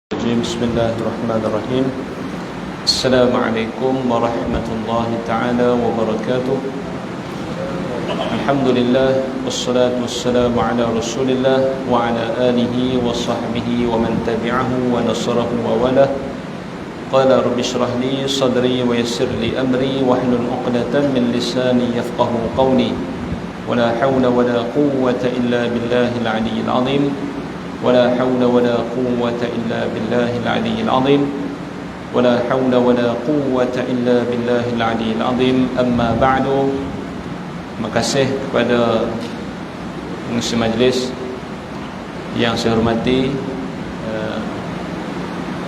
بسم الله الرحمن الرحيم. السلام عليكم ورحمة الله تعالى وبركاته. الحمد لله والصلاة والسلام على رسول الله وعلى آله وصحبه ومن تبعه ونصره ووله. قال رب اشرح لي صدري ويسر لي أمري واحلل عقدة من لساني يفقه قولي ولا حول ولا قوة إلا بالله العلي العظيم ولا حول ولا قوة إلا بالله العلي العظيم ولا حول ولا قوة إلا بالله العلي العظيم. أما بعد. Terima kasih kepada pengisi majlis yang saya hormati,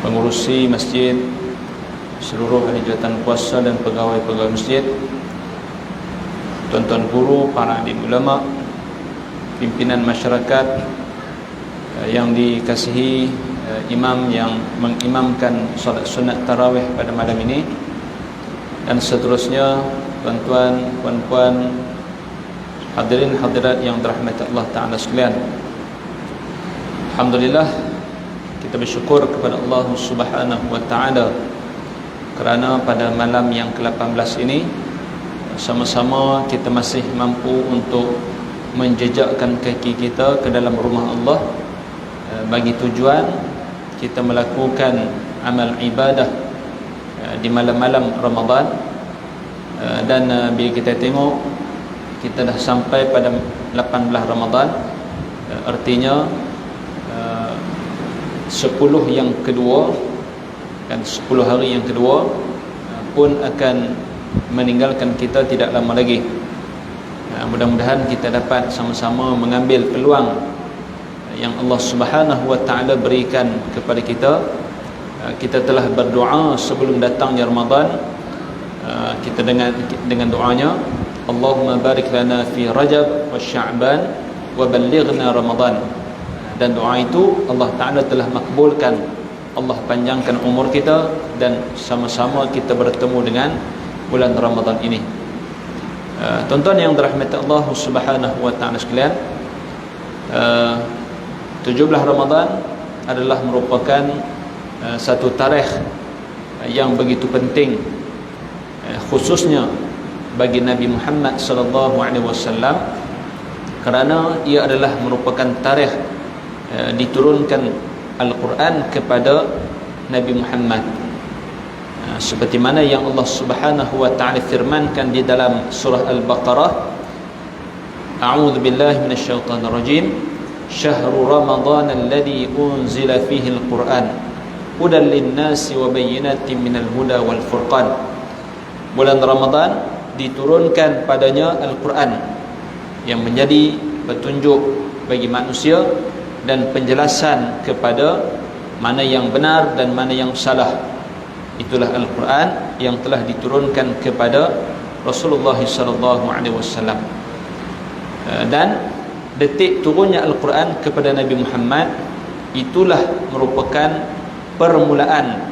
pengurusi masjid, seluruh ahli jawatan kuasa dan pegawai-pegawai masjid, tuan-tuan guru, para alim ulama, pimpinan masyarakat yang dikasihi imam yang mengimamkan solat sunat tarawih pada malam ini, dan seterusnya tuan-tuan, puan-puan, hadirin hadirat yang dirahmati Allah Ta'ala sekalian. Alhamdulillah, kita bersyukur kepada Allah Subhanahu wa Ta'ala kerana pada malam yang ke-18 ini sama-sama kita masih mampu untuk menjejakkan kaki kita ke dalam rumah Allah bagi tujuan kita melakukan amal ibadah di malam-malam Ramadan. Dan bila kita tengok, kita dah sampai pada 18 Ramadan, artinya 10 yang kedua, kan 10 hari yang kedua pun akan meninggalkan kita tidak lama lagi. Mudah-mudahan kita dapat sama-sama mengambil peluang yang Allah Subhanahu wa Ta'ala berikan kepada kita. Kita telah berdoa sebelum datangnya Ramadan, kita dengan doanya, Allahumma barik lana fi Rajab wa Sya'ban wa ballighna Ramadan. Dan doa itu Allah Ta'ala telah makbulkan. Allah panjangkan umur kita dan sama-sama kita bertemu dengan bulan Ramadan ini. Tuan-tuan yang dirahmati Allah Subhanahu wa Ta'ala sekalian, 17 Ramadan adalah merupakan satu tarikh yang begitu penting, khususnya bagi Nabi Muhammad sallallahu alaihi wasallam, kerana ia adalah merupakan tarikh diturunkan Al-Quran kepada Nabi Muhammad, seperti mana yang Allah Subhanahu wa Ta'ala firmankan di dalam surah Al-Baqarah, A'udzu billahi minasyaitonir rajim, Syahrul Ramadan alladzi unzila fihi al-Quran hudan lin-nasi wa bayyinatin minal huda wal furqan. Bulan Ramadan diturunkan padanya Al-Quran yang menjadi petunjuk bagi manusia dan penjelasan kepada mana yang benar dan mana yang salah. Itulah Al-Quran yang telah diturunkan kepada Rasulullah sallallahu alaihi wasallam. Dan detik turunnya Al-Quran kepada Nabi Muhammad itulah merupakan permulaan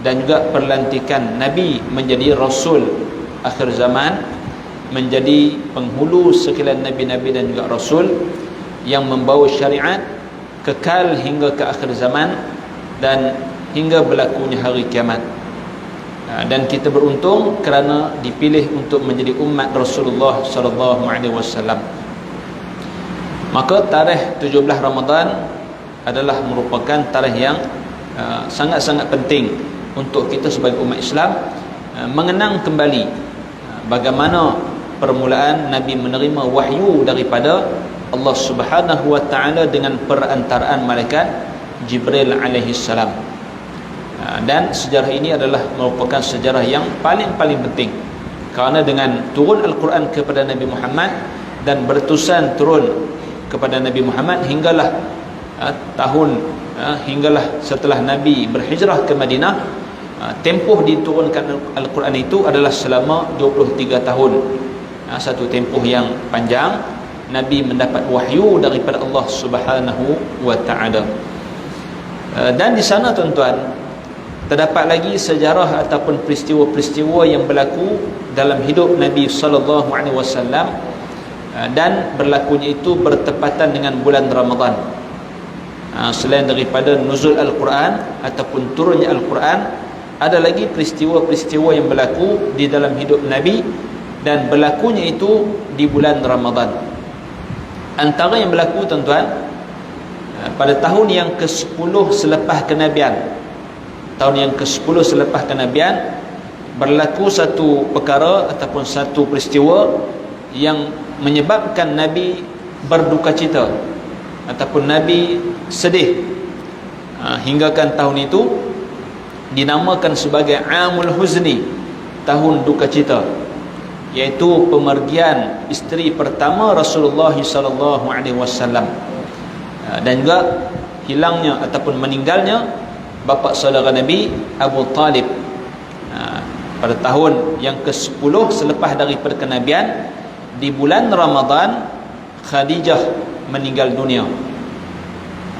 dan juga perlantikan Nabi menjadi Rasul akhir zaman, menjadi penghulu sekalian Nabi-Nabi dan juga Rasul yang membawa syariat kekal hingga ke akhir zaman dan hingga berlakunya hari kiamat. Dan kita beruntung kerana dipilih untuk menjadi umat Rasulullah sallallahu alaihi wasallam. Maka tarikh 17 Ramadan adalah merupakan tarikh yang sangat-sangat penting untuk kita sebagai umat Islam mengenang kembali bagaimana permulaan Nabi menerima wahyu daripada Allah Subhanahu wa Ta'ala dengan perantaraan malaikat Jibril alaihi salam. Dan sejarah ini adalah merupakan sejarah yang paling penting, kerana dengan turun Al-Quran kepada Nabi Muhammad dan berterusan turun kepada Nabi Muhammad hinggalah hinggalah setelah Nabi berhijrah ke Madinah, tempoh diturunkan Al-Quran itu adalah selama 23 tahun. Satu tempoh yang panjang. Nabi mendapat wahyu daripada Allah Subhanahu wa Ta'ala. Dan di sana tuan-tuan, terdapat lagi sejarah ataupun peristiwa-peristiwa yang berlaku dalam hidup Nabi sallallahu alaihi wasallam, dan berlakunya itu bertepatan dengan bulan Ramadan. Selain daripada nuzul Al-Quran ataupun turunnya Al-Quran, ada lagi peristiwa-peristiwa yang berlaku di dalam hidup Nabi, dan berlakunya itu di bulan Ramadan. Antara yang berlaku, tuan-tuan, pada tahun yang ke-10 selepas kenabian, tahun yang ke-10 selepas kenabian, berlaku satu perkara ataupun satu peristiwa yang menyebabkan Nabi berduka cita ataupun Nabi sedih, hinggakan tahun itu dinamakan sebagai Amul Huzni, tahun duka cita, iaitu pemergian isteri pertama Rasulullah SAW, dan juga hilangnya ataupun meninggalnya bapa saudara Nabi Abu Talib. Pada tahun yang ke-10 selepas daripada kenabian, di bulan Ramadan, Khadijah meninggal dunia.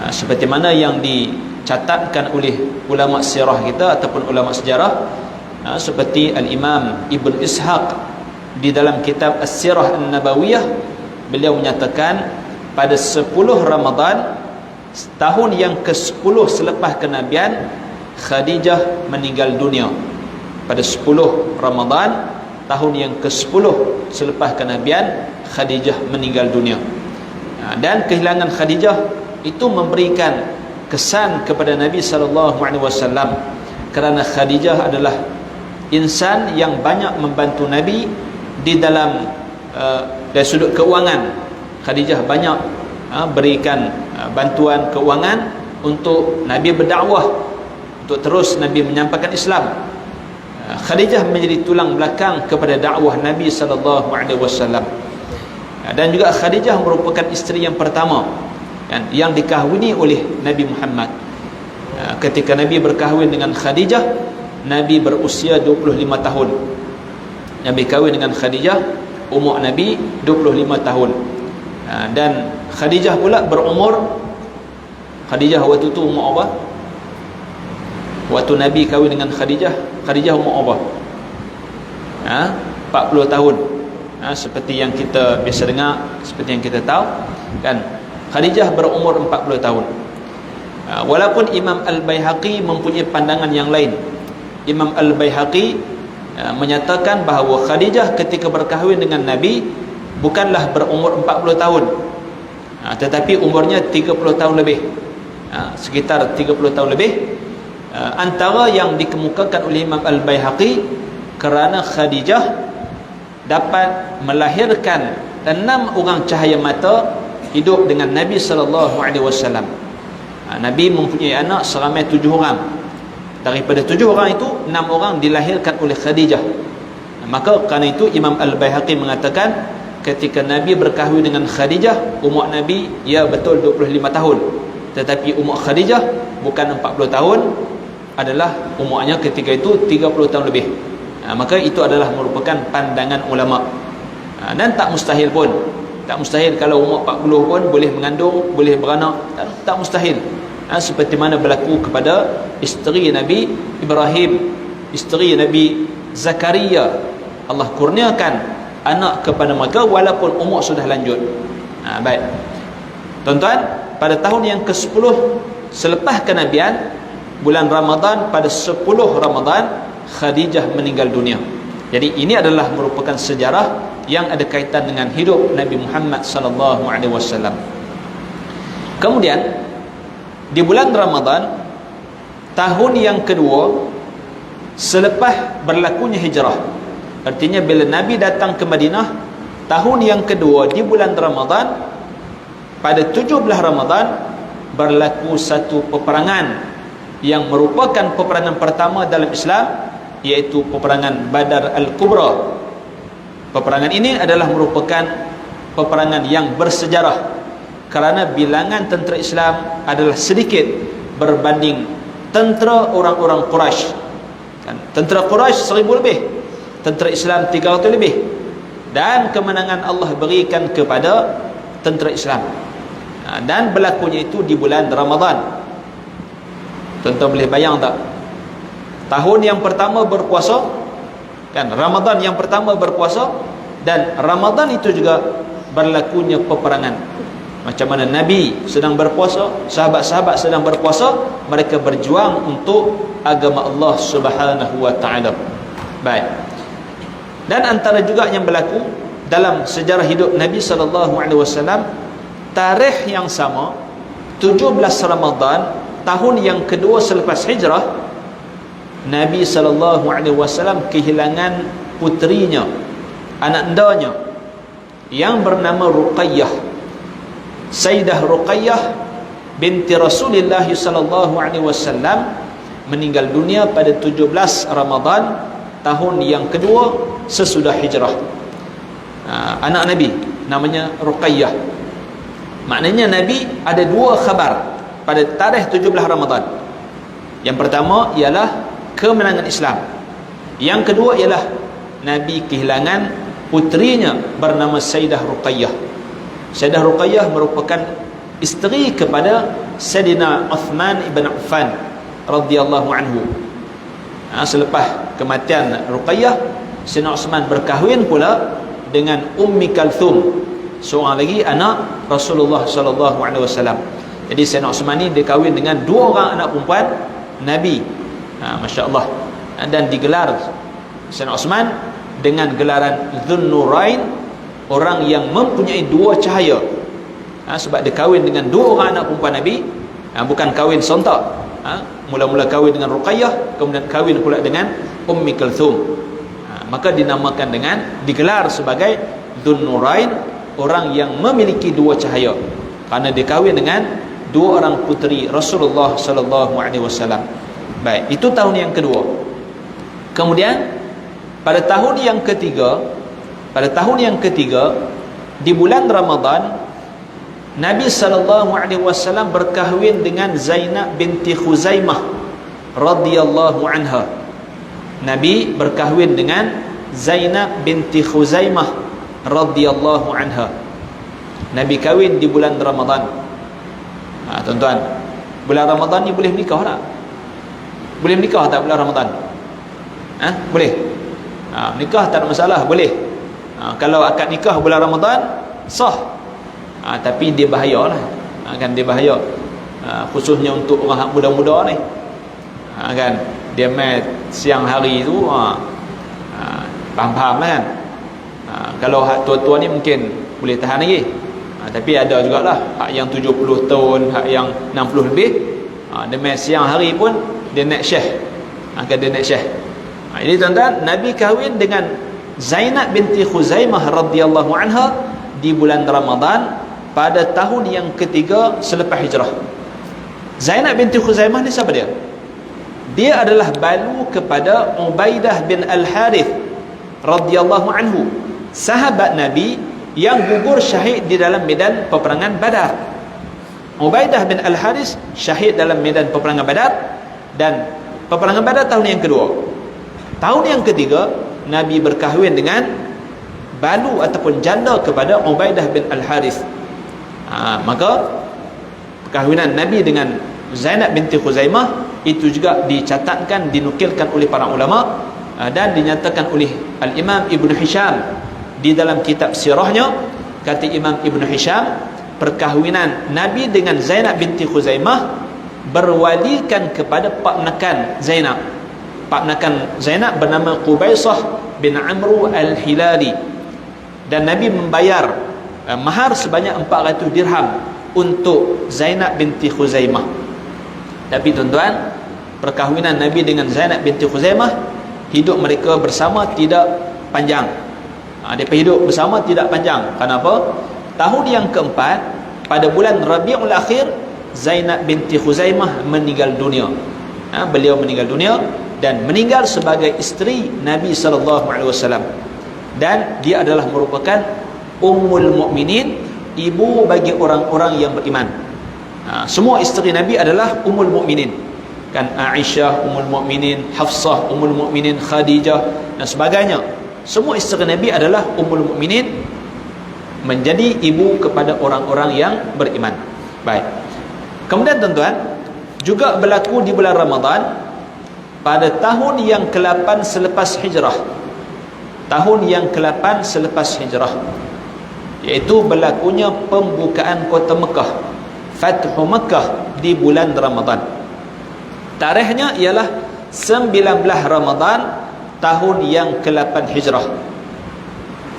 Seperti mana yang dicatatkan oleh ulama sirah kita ataupun ulama sejarah, seperti Al-Imam Ibn Ishaq di dalam kitab As-Sirah An-Nabawiyah, beliau menyatakan pada 10 Ramadan tahun yang ke-10 selepas kenabian, Khadijah meninggal dunia. Pada 10 Ramadan tahun yang ke-10 selepas kenabian, Khadijah meninggal dunia. Dan kehilangan Khadijah itu memberikan kesan kepada Nabi SAW, kerana Khadijah adalah insan yang banyak membantu Nabi di dalam dari sudut keuangan. Khadijah banyak berikan bantuan keuangan untuk Nabi berdakwah, untuk terus Nabi menyampaikan Islam. Khadijah menjadi tulang belakang kepada dakwah Nabi SAW. Dan juga Khadijah merupakan isteri yang pertama yang dikahwini oleh Nabi Muhammad. Ketika Nabi berkahwin dengan Khadijah, Nabi berusia 25 tahun. Nabi kahwin dengan Khadijah, umur Nabi 25 tahun. Dan Khadijah pula berumur, Khadijah waktu itu umur apa? Waktu Nabi kahwin dengan Khadijah, Khadijah umur apa? 40 tahun. Seperti yang kita biasa dengar, seperti yang kita tahu kan, Khadijah berumur 40 tahun. Walaupun Imam Al-Baihaqi mempunyai pandangan yang lain. Imam Al-Baihaqi menyatakan bahawa Khadijah ketika berkahwin dengan Nabi bukanlah berumur 40 tahun, tetapi umurnya 30 tahun lebih, sekitar 30 tahun lebih. Antara yang dikemukakan oleh Imam Al-Baihaqi, kerana Khadijah dapat melahirkan 6 orang cahaya mata hidup dengan Nabi SAW. Nabi mempunyai anak seramai 7 orang. Daripada 7 orang itu, 6 orang dilahirkan oleh Khadijah. Maka kerana itu Imam Al-Baihaqi mengatakan ketika Nabi berkahwin dengan Khadijah, umur Nabi ya betul 25 tahun, tetapi umur Khadijah bukan 40 tahun, adalah umurnya ketika itu 30 tahun lebih. Maka itu adalah merupakan pandangan ulama. Dan tak mustahil pun, tak mustahil kalau umur 40 pun boleh mengandung, boleh beranak, tak mustahil. Seperti mana berlaku kepada isteri Nabi Ibrahim, isteri Nabi Zakaria, Allah kurniakan anak kepada mereka walaupun umur sudah lanjut. Baik tuan-tuan, pada tahun yang ke-10 selepas kenabian, bulan Ramadan, pada 10 Ramadan, Khadijah meninggal dunia. Jadi ini adalah merupakan sejarah yang ada kaitan dengan hidup Nabi Muhammad SAW. Kemudian di bulan Ramadan, tahun yang kedua selepas berlakunya hijrah, artinya bila Nabi datang ke Madinah, tahun yang kedua di bulan Ramadan, pada 17 Ramadan berlaku satu peperangan yang merupakan peperangan pertama dalam Islam, iaitu peperangan Badar Al-Kubra. Peperangan ini adalah merupakan peperangan yang bersejarah, kerana bilangan tentera Islam adalah sedikit berbanding tentera orang-orang Quraisy. Tentera Quraisy 1000 lebih, tentera Islam 300 lebih, dan kemenangan Allah berikan kepada tentera Islam. Dan berlakunya itu di bulan Ramadan. Tuan-tuan boleh bayang tak? Tahun yang pertama berpuasa, kan, Ramadan yang pertama berpuasa, dan Ramadan itu juga berlakunya peperangan. Macam mana Nabi sedang berpuasa, sahabat-sahabat sedang berpuasa, mereka berjuang untuk agama Allah Subhanahu wa taala. Baik. Dan antara juga yang berlaku dalam sejarah hidup Nabi sallallahu alaihi wasallam, tarikh yang sama 17 Ramadan tahun yang kedua selepas hijrah, Nabi sallallahu alaihi wasallam kehilangan puterinya, anak endanya yang bernama Ruqayyah. Sayyidah Ruqayyah binti Rasulullah sallallahu alaihi wasallam meninggal dunia pada 17 Ramadan tahun yang kedua sesudah hijrah. Anak Nabi namanya Ruqayyah. Maknanya Nabi ada dua khabar pada tarikh 17 Ramadan. Yang pertama ialah kemenangan Islam. Yang kedua ialah Nabi kehilangan putrinya bernama Sayyidah Ruqayyah. Sayyidah Ruqayyah merupakan isteri kepada Sayyidina Uthman ibn Affan radhiyallahu anhu. Selepas kematian Ruqayyah, Sayyidina Uthman berkahwin pula dengan Ummi Kalthum, seorang lagi anak Rasulullah sallallahu alaihi wasallam. Jadi Sayyidina Uthman ni dia kahwin dengan dua orang anak perempuan Nabi. Masya-Allah. Dan digelar Sayyidina Uthman dengan gelaran Dhunnurain, orang yang mempunyai dua cahaya. Sebab dia kahwin dengan dua orang anak perempuan Nabi, bukan kahwin sontak. Mula-mula kahwin dengan Ruqayyah, kemudian kahwin pula dengan Ummi Kalthum. Maka dinamakan dengan, digelar sebagai Dhunnurain, orang yang memiliki dua cahaya, kerana dia kahwin dengan dua orang puteri Rasulullah sallallahu alaihi wasallam. Baik, itu tahun yang kedua. Kemudian pada tahun yang ketiga, di bulan Ramadan, Nabi sallallahu alaihi wasallam berkahwin dengan Zainab binti Khuzaimah radhiyallahu anha. Nabi berkahwin dengan Zainab binti Khuzaimah radhiyallahu anha. Nabi kahwin di bulan Ramadan. Tuan-tuan, bulan Ramadan ni boleh menikah tak? Boleh menikah tak bulan Ramadan? Boleh. Nikah tak ada masalah, boleh. Kalau akad nikah bulan Ramadan sah. Tapi dia bahayalah. Kan dia bahaya. Khususnya untuk orang muda-muda ni. Kan dia main siang hari tu, faham-faham kan. Kalau hak tua-tua ni mungkin boleh tahan lagi. Tapi ada jugalah hak yang 70 tahun, hak yang 60 lebih, dia main siang hari pun dia naik syekh. Kan dia naik syekh. Jadi tuan-tuan, Nabi kahwin dengan Zainab binti Khuzaimah radhiyallahu anha di bulan Ramadan pada tahun yang ketiga selepas hijrah. Zainab binti Khuzaimah ni siapa dia? Dia adalah balu kepada Ubaidah bin Al-Harith radhiyallahu anhu, sahabat Nabi yang gugur syahid di dalam medan peperangan Badar. Ubaidah bin Al-Harith syahid dalam medan peperangan Badar, dan peperangan Badar tahun yang kedua. Tahun yang ketiga, Nabi berkahwin dengan balu ataupun janda kepada Ubaidah bin Al-Harith. Maka perkahwinan Nabi dengan Zainab binti Khuzaimah itu juga dicatatkan, dinukilkan oleh para ulama, dan dinyatakan oleh Al-Imam Ibn Hisham di dalam kitab sirahnya. Kata Imam Ibn Hisham, perkahwinan Nabi dengan Zainab binti Khuzaimah berwalikan kepada pak menakan Zainab. Pak menakan Zainab bernama Qubaisah bin Amru Al-Hilali, dan Nabi membayar mahar sebanyak 400 dirham untuk Zainab binti Khuzaimah. Tapi tuan-tuan, perkahwinan Nabi dengan Zainab binti Khuzaimah, hidup mereka bersama tidak panjang. Mereka hidup bersama tidak panjang. Kenapa? Tahun yang keempat, pada bulan Rabiul Akhir, Zainab binti Khuzaimah meninggal dunia. Beliau meninggal dunia dan meninggal sebagai isteri Nabi SAW. Dan dia adalah merupakan Ummul Mukminin, ibu bagi orang-orang yang beriman. Semua isteri Nabi adalah Ummul Mukminin. Kan Aisyah Ummul Mukminin, Hafsah Ummul Mukminin, Khadijah dan sebagainya. Semua isteri Nabi adalah Ummul Mukminin, menjadi ibu kepada orang-orang yang beriman. Baik. Kemudian tuan-tuan, juga berlaku di bulan Ramadan pada tahun yang ke-8 selepas hijrah. Tahun yang ke-8 selepas hijrah. iaitu berlakunya pembukaan kota Mekah, Fathu Mekah di bulan Ramadan. Tarikhnya ialah 19 Ramadan tahun yang ke-8 Hijrah.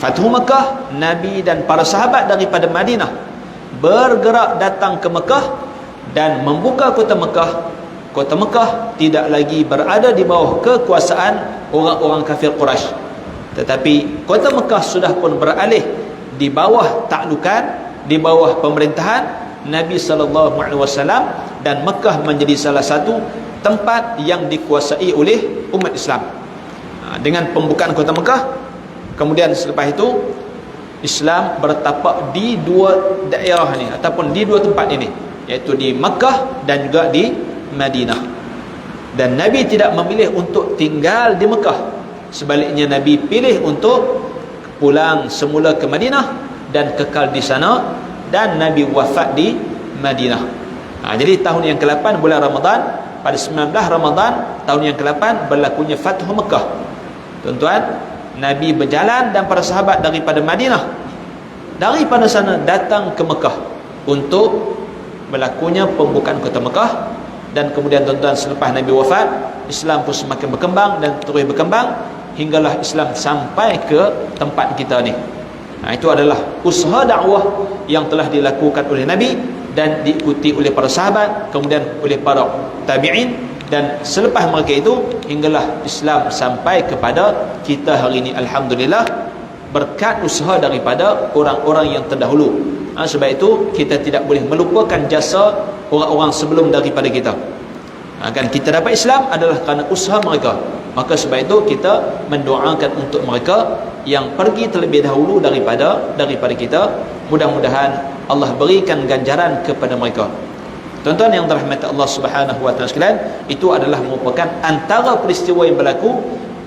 Fathu Mekah, Nabi dan para sahabat daripada Madinah bergerak datang ke Mekah dan membuka kota Mekah. Kota Mekah tidak lagi berada di bawah kekuasaan orang-orang kafir Quraisy, tetapi kota Mekah sudah pun beralih di bawah taklukan, di bawah pemerintahan Nabi SAW, dan Mekah menjadi salah satu tempat yang dikuasai oleh umat Islam. Dengan pembukaan kota Mekah, kemudian selepas itu Islam bertapak di dua daerah ni, ataupun di dua tempat ini, iaitu di Mekah dan juga di Madinah. Dan Nabi tidak memilih untuk tinggal di Mekah, sebaliknya Nabi pilih untuk pulang semula ke Madinah dan kekal di sana, dan Nabi wafat di Madinah. Jadi tahun yang ke-8 bulan Ramadan, pada 19 Ramadan tahun yang ke-8 berlakunya Fathu Mekah. Tuan-tuan, Nabi berjalan dan para sahabat daripada Madinah, daripada sana datang ke Mekah untuk berlakunya pembukaan kota Mekah. Dan kemudian tuan-tuan, selepas Nabi wafat, Islam pun semakin berkembang dan terus berkembang hinggalah Islam sampai ke tempat kita ni. Itu adalah usaha dakwah yang telah dilakukan oleh Nabi dan diikuti oleh para sahabat, kemudian oleh para tabi'in, dan selepas mereka itu hinggalah Islam sampai kepada kita hari ini, alhamdulillah, berkat usaha daripada orang-orang yang terdahulu. Sebab itu kita tidak boleh melupakan jasa orang-orang sebelum daripada kita. Kan kita dapat Islam adalah kerana usaha mereka. Maka sebab itu kita mendoakan untuk mereka yang pergi terlebih dahulu daripada kita. Mudah-mudahan Allah berikan ganjaran kepada mereka. Tuan-tuan yang dirahmati Allah Subhanahu wa taala sekalian, itu adalah merupakan antara peristiwa yang berlaku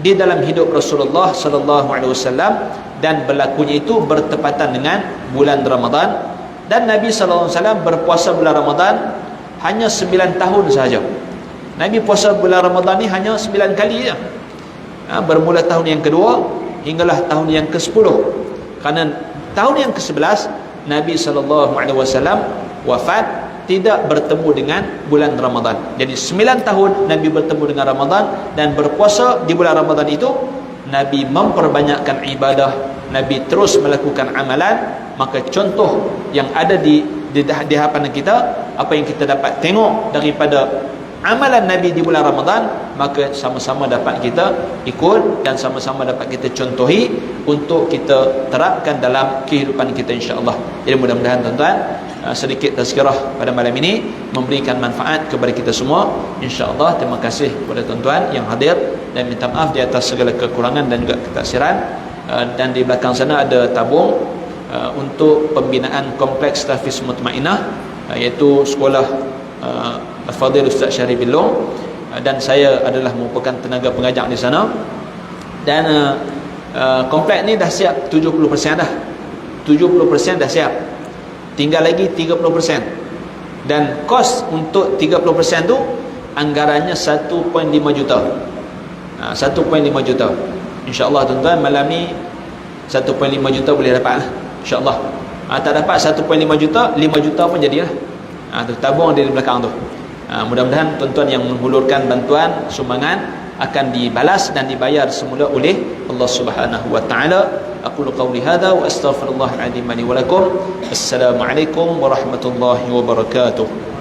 di dalam hidup Rasulullah sallallahu alaihi wasallam, dan berlakunya itu bertepatan dengan bulan Ramadan. Dan Nabi sallallahu alaihi wasallam berpuasa bulan Ramadan hanya 9 tahun sahaja. Nabi puasa bulan Ramadan ni hanya 9 kali je. Bermula tahun yang kedua hinggalah tahun yang ke-10. Kerana tahun yang ke-11 Nabi SAW wafat tidak bertemu dengan bulan Ramadan. Jadi 9 tahun Nabi bertemu dengan Ramadan, dan berpuasa di bulan Ramadan itu Nabi memperbanyakkan ibadah, Nabi terus melakukan amalan. Maka contoh yang ada di hadapan kita, apa yang kita dapat tengok daripada amalan Nabi di bulan Ramadan, maka sama-sama dapat kita ikut dan sama-sama dapat kita contohi untuk kita terapkan dalam kehidupan kita, insya-Allah. Jadi mudah-mudahan tuan-tuan, sedikit tazkirah pada malam ini memberikan manfaat kepada kita semua, insya-Allah. Terima kasih kepada tuan-tuan yang hadir dan minta maaf di atas segala kekurangan dan juga ketaksiran. Dan di belakang sana ada tabung untuk pembinaan kompleks Tahfiz Mutmainah, iaitu sekolah Al-Fadhil Ustaz Syarif bin Long, dan saya adalah merupakan tenaga pengajar di sana. Dan kompleks ni dah siap 70% dah. 70% dah siap. Tinggal lagi 30%. Dan kos untuk 30% tu anggarannya 1.5 juta. 1.5 juta. InsyaAllah tuan-tuan, malam ni 1.5 juta boleh dapat lah, InsyaAllah. Tak dapat 1.5 juta, 5 juta pun jadilah. Tu tabung ada di belakang tu. Mudah-mudahan tuan-tuan yang menghulurkan bantuan sumbangan akan dibalas dan dibayar semula oleh Allah Subhanahu wa taala. Aqulu qawli hadza wa astaghfirullahal azim li wa lakum. Assalamualaikum warahmatullahi wabarakatuh.